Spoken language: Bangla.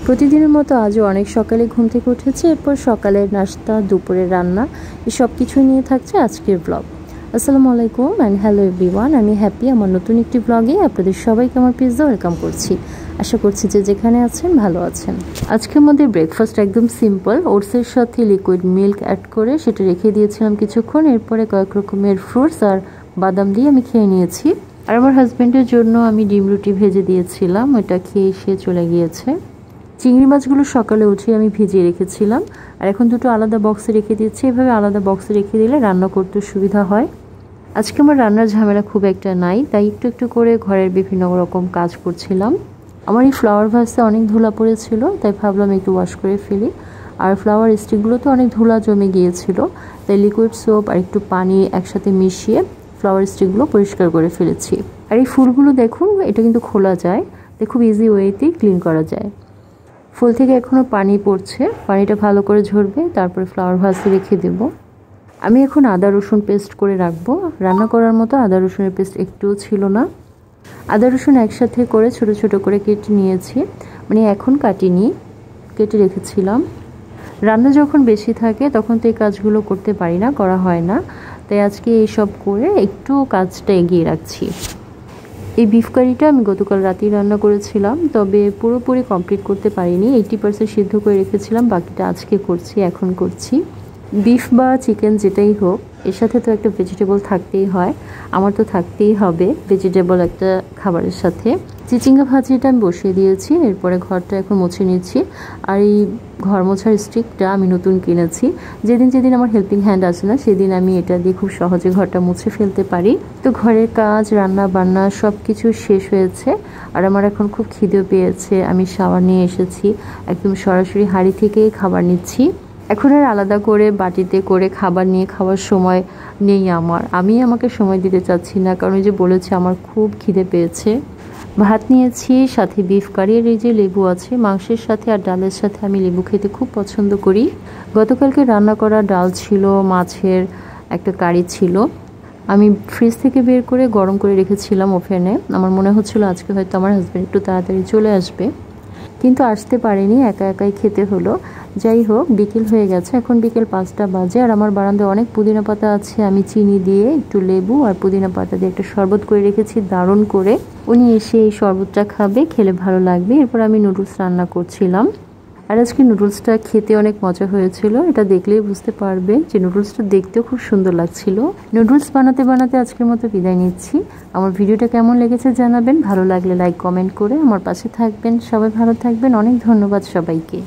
প্রতিদিনের মতো আজও অনেক সকালে ঘুম থেকে উঠেছি। এরপর সকালের নাস্তা, দুপুরের রান্না, এই সব কিছু নিয়ে থাকছে আজকের ব্লগ। আসসালামু আলাইকুম অ্যান্ড হ্যালো এভরিওয়ান। আমি হ্যাপি আমার নতুন একটি ব্লগে আপনাদের সবাইকে আমার পিৎজা ওয়েলকাম করছি। আশা করছি যে যেখানে আছেন ভালো আছেন। আজকে আমাদের ব্রেকফাস্ট একদম সিম্পল, ওটসের সাথে লিকুইড মিল্ক অ্যাড করে সেটা রেখে দিয়েছিলাম কিছুক্ষণ। এরপরে কয়েক রকমের ফ্রুটস আর বাদাম দিয়ে আমি খেয়ে নিয়েছি। আর আমার হাজব্যান্ডের জন্য আমি ডিম রুটি ভেজে দিয়েছিলাম, ওটা খেয়ে সে চলে গিয়েছে। চিংড়ি মাছগুলো সকালে উঠে আমি ভিজিয়ে রেখেছিলাম, আর এখন দুটো আলাদা বক্সে রেখে দিয়েছি। এভাবে আলাদা বক্সে রেখে দিলে রান্না করতে সুবিধা হয়। আজকে আমার রান্নার ঝামেলা খুব একটা নাই, তাই একটু একটু করে ঘরের বিভিন্ন রকম কাজ করছিলাম। আমার এই ফ্লাওয়ার ভাসে অনেক ধুলা পড়েছিল, তাই ভাবলাম একটু ওয়াশ করে ফেলি। আর ফ্লাওয়ার স্টিকগুলোতে অনেক ধুলা জমে গিয়েছিল, তাই লিকুইড সোপ আর একটু পানি একসাথে মিশিয়ে ফ্লাওয়ার স্টিকগুলো পরিষ্কার করে ফেলেছি। আর এই ফুলগুলো দেখুন, এটা কিন্তু খোলা যায়, তাই খুব ইজি ওয়েতেই ক্লিন করা যায়। ফুল থেকে এখনও পানি পড়ছে, পানিটা ভালো করে ঝরবে, তারপরে ফ্লাওয়ার ভাসে রেখে দেব। আমি এখন আদা রসুন পেস্ট করে রাখবো। রান্না করার মতো আদা রসুনের পেস্ট একটুও ছিল না। আদা রসুন একসাথে করে ছোট ছোট করে কেটে নিয়েছি, মানে এখন কাটিনি, কেটে রেখেছিলাম। রান্না যখন বেশি থাকে তখন তো এই কাজগুলো করতে পারি না, করা হয় না, তাই আজকে এইসব করে একটু কাজটা এগিয়ে রাখছি। এই বিফ কারিটা আমি গতকাল রাতেই রান্না করেছিলাম, তবে পুরোপুরি কমপ্লিট করতে পারিনি। 80% সিদ্ধ করে রেখেছিলাম, বাকিটা আজকে করছি, এখন করছি। বিফ বা চিকেন যেটাই হোক, এর সাথে তো একটা ভেজিটেবল থাকতেই হয়। আমার তো থাকতেই হবে ভেজিটেবল একটা খাবারের সাথে। চিচিঙ্গা ভাজিটা আমি বসিয়ে দিয়েছি, এরপরে ঘরটা এখন মুছে নিচ্ছি। আর এই ঘর মোছার স্টিকটা আমি নতুন কিনেছি। যেদিন যেদিন আমার হেল্পিং হ্যান্ড আছে না, সেদিন আমি এটা দিয়ে খুব সহজে ঘরটা মুছে ফেলতে পারি। তো ঘরের কাজ, রান্না বান্না সব কিছু শেষ হয়েছে, আর আমার এখন খুব খিদেও পেয়েছে। আমি শাওয়ার নিয়ে এসেছি, একদম সরাসরি হাঁড়ি থেকেই খাবার নিচ্ছি। এখন আর আলাদা করে বাটিতে করে খাবার নিয়ে খাওয়ার সময় নেই আমার। আমি আমাকে সময় দিতে চাচ্ছি না, কারণ ওই যে বলেছি আমার খুব খিদে পেয়েছে। ভাত নিয়েছি, সাথে বিফ কারি, আর এই যে লেবু আছে। মাংসের সাথে আর ডালের সাথে আমি লেবু খেতে খুব পছন্দ করি। গতকালকে রান্না করা ডাল ছিল, মাছের একটা কারি ছিল। আমি ফ্রিজ থেকে বের করে গরম করে রেখেছিলাম ওভেনে। আমার মনে হচ্ছিল আজকে হয়তো আমার হাজব্যান্ড একটু তাড়াতাড়ি চলে আসবে, কিন্তু আসতে পারেনি, একা একাই খেতে হলো। যাই হোক, বিকেল হয়ে গেছে, এখন বিকেল 5টা বাজে। আর আমার বারান্দায় অনেক পুদিনা পাতা আছে, আমি চিনি দিয়ে একটু লেবু আর পুদিনা পাতা দিয়ে একটা শরবত করে রেখেছি দারুণ করে। উনি এসে এই শরবতটা খাবে, খেলে ভালো লাগবে। এরপর আমি নুডলস রান্না করছিলাম, আর আজকে নুডলসটা খেতে অনেক মজা হয়েছিল। এটা দেখলেই বুঝতে পারবে যে নুডলসটা দেখতেও খুব সুন্দর লাগছিল। নুডলস বানাতে বানাতে আজকের মতো বিদায় নিচ্ছি। আমার ভিডিওটা কেমন লেগেছে জানাবেন, ভালো লাগলে লাইক কমেন্ট করে আমার পাশে থাকবেন। সবাই ভালো থাকবেন, অনেক ধন্যবাদ সবাইকে।